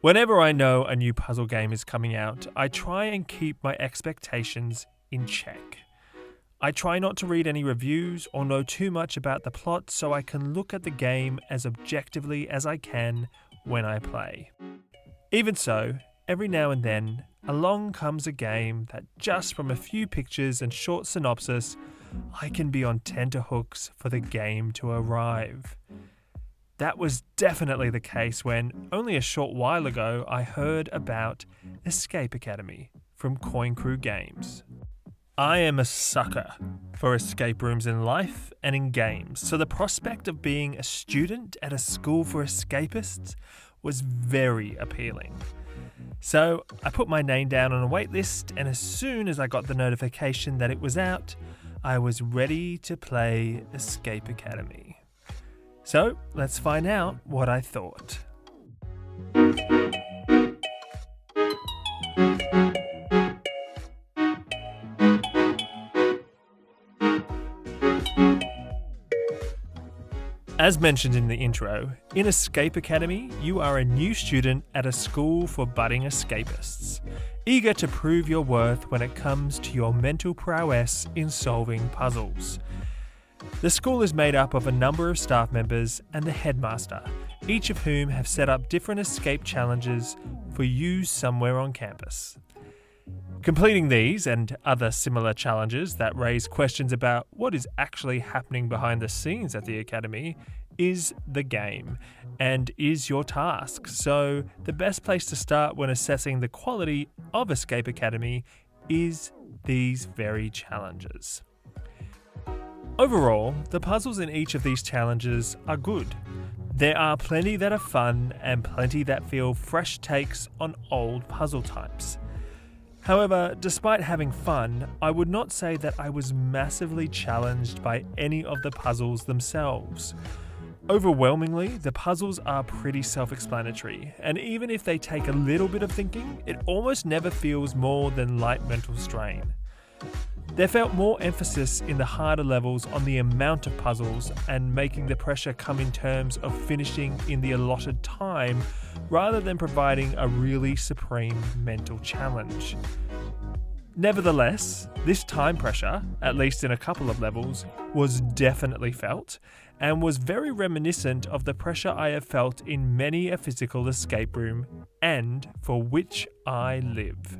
Whenever I know a new puzzle game is coming out, I try and keep my expectations in check. I try not to read any reviews or know too much about the plot so I can look at the game as objectively as I can when I play. Even so, every now and then, along comes a game that just from a few pictures and short synopsis, I can be on tenterhooks for the game to arrive. That was definitely the case when, only a short while ago, I heard about Escape Academy from Coin Crew Games. I am a sucker for escape rooms in life and in games, so the prospect of being a student at a school for escapists was very appealing. So I put my name down on a wait list, and as soon as I got the notification that it was out, I was ready to play Escape Academy. So let's find out what I thought. As mentioned in the intro, in Escape Academy, you are a new student at a school for budding escapists, eager to prove your worth when it comes to your mental prowess in solving puzzles. The school is made up of a number of staff members and the headmaster, each of whom have set up different escape challenges for you somewhere on campus. Completing these and other similar challenges that raise questions about what is actually happening behind the scenes at the academy is the game and is your task. So the best place to start when assessing the quality of Escape Academy is these very challenges. Overall, the puzzles in each of these challenges are good. There are plenty that are fun and plenty that feel fresh takes on old puzzle types. However, despite having fun, I would not say that I was massively challenged by any of the puzzles themselves. Overwhelmingly, the puzzles are pretty self-explanatory, and even if they take a little bit of thinking, it almost never feels more than light mental strain. There felt more emphasis in the harder levels on the amount of puzzles and making the pressure come in terms of finishing in the allotted time rather than providing a really supreme mental challenge. Nevertheless, this time pressure, at least in a couple of levels, was definitely felt and was very reminiscent of the pressure I have felt in many a physical escape room and for which I live.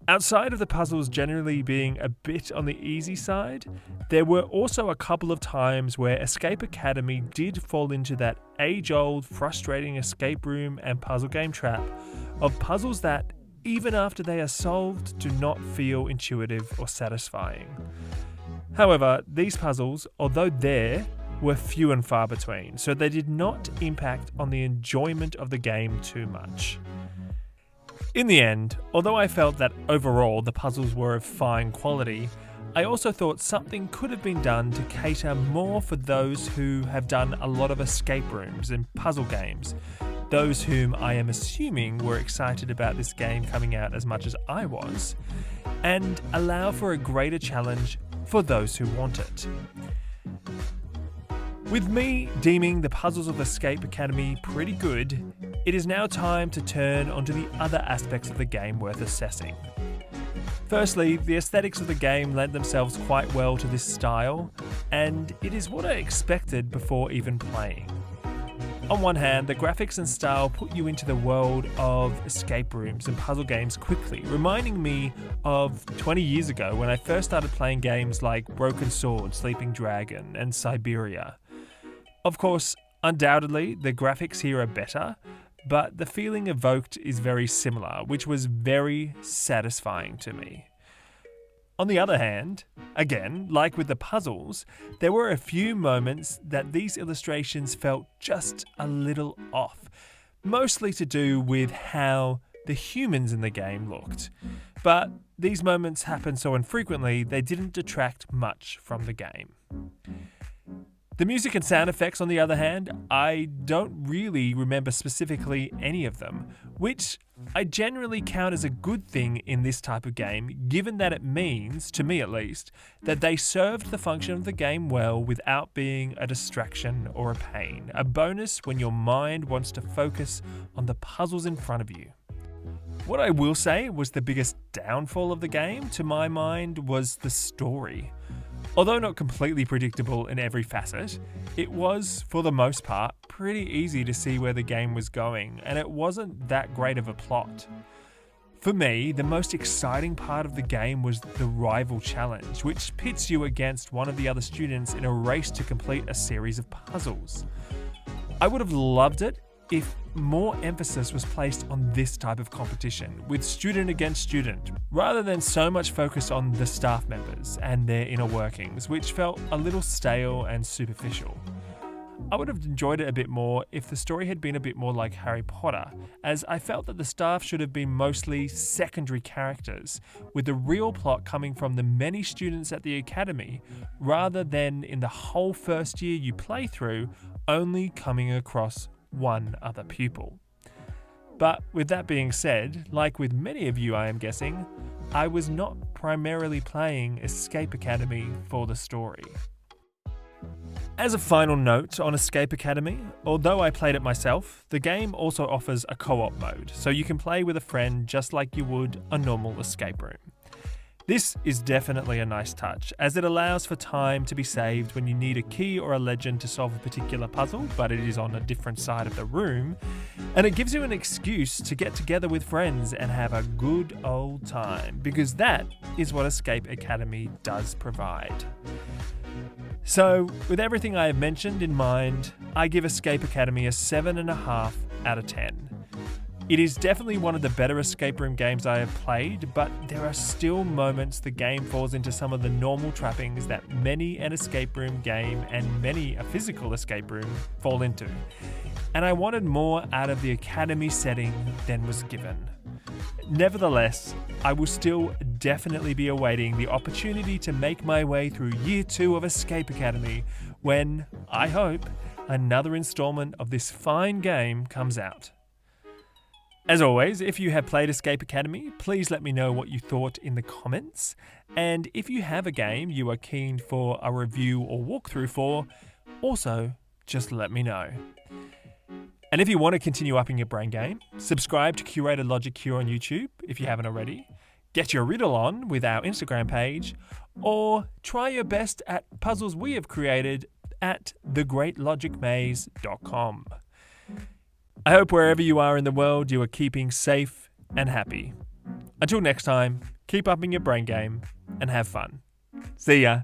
Outside of the puzzles generally being a bit on the easy side, there were also a couple of times where Escape Academy did fall into that age-old, frustrating escape room and puzzle game trap of puzzles that, even after they are solved, do not feel intuitive or satisfying. However, these puzzles, although there, were few and far between, so they did not impact on the enjoyment of the game too much. In the end, although I felt that overall the puzzles were of fine quality, I also thought something could have been done to cater more for those who have done a lot of escape rooms and puzzle games, those whom I am assuming were excited about this game coming out as much as I was, and allow for a greater challenge for those who want it. With me deeming the puzzles of Escape Academy pretty good, it is now time to turn onto the other aspects of the game worth assessing. Firstly, the aesthetics of the game lend themselves quite well to this style, and it is what I expected before even playing. On one hand, the graphics and style put you into the world of escape rooms and puzzle games quickly, reminding me of 20 years ago when I first started playing games like Broken Sword, Sleeping Dragon, and Siberia. Of course, undoubtedly, the graphics here are better, but the feeling evoked is very similar, which was very satisfying to me. On the other hand, again, like with the puzzles, there were a few moments that these illustrations felt just a little off, mostly to do with how the humans in the game looked. But these moments happened so infrequently, they didn't detract much from the game. The music and sound effects, on the other hand, I don't really remember specifically any of them, which I generally count as a good thing in this type of game, given that it means, to me at least, that they served the function of the game well without being a distraction or a pain, a bonus when your mind wants to focus on the puzzles in front of you. What I will say was the biggest downfall of the game, to my mind, was the story. Although not completely predictable in every facet, it was, for the most part, pretty easy to see where the game was going, and it wasn't that great of a plot. For me, the most exciting part of the game was the rival challenge, which pits you against one of the other students in a race to complete a series of puzzles. I would have loved it if more emphasis was placed on this type of competition, with student against student, rather than so much focus on the staff members and their inner workings, which felt a little stale and superficial. I would have enjoyed it a bit more if the story had been a bit more like Harry Potter, as I felt that the staff should have been mostly secondary characters, with the real plot coming from the many students at the academy, rather than in the whole first year you play through, only coming across one other pupil. But with that being said, like with many of you I am guessing, I was not primarily playing Escape Academy for the story. As a final note on Escape Academy, although I played it myself, the game also offers a co-op mode, so you can play with a friend just like you would a normal escape room. This is definitely a nice touch, as it allows for time to be saved when you need a key or a legend to solve a particular puzzle, but it is on a different side of the room, and it gives you an excuse to get together with friends and have a good old time, because that is what Escape Academy does provide. So, with everything I have mentioned in mind, I give Escape Academy a 7.5 out of 10. It is definitely one of the better escape room games I have played, but there are still moments the game falls into some of the normal trappings that many an escape room game and many a physical escape room fall into. And I wanted more out of the academy setting than was given. Nevertheless, I will still definitely be awaiting the opportunity to make my way through Year 2 of Escape Academy when, I hope, another installment of this fine game comes out. As always, if you have played Escape Academy, please let me know what you thought in the comments. And if you have a game you are keen for a review or walkthrough for, also just let me know. And if you want to continue upping your brain game, subscribe to Curated Logic Cure on YouTube if you haven't already, get your riddle on with our Instagram page, or try your best at puzzles we have created at thegreatlogicmaze.com. I hope wherever you are in the world, you are keeping safe and happy. Until next time, keep upping your brain game and have fun. See ya.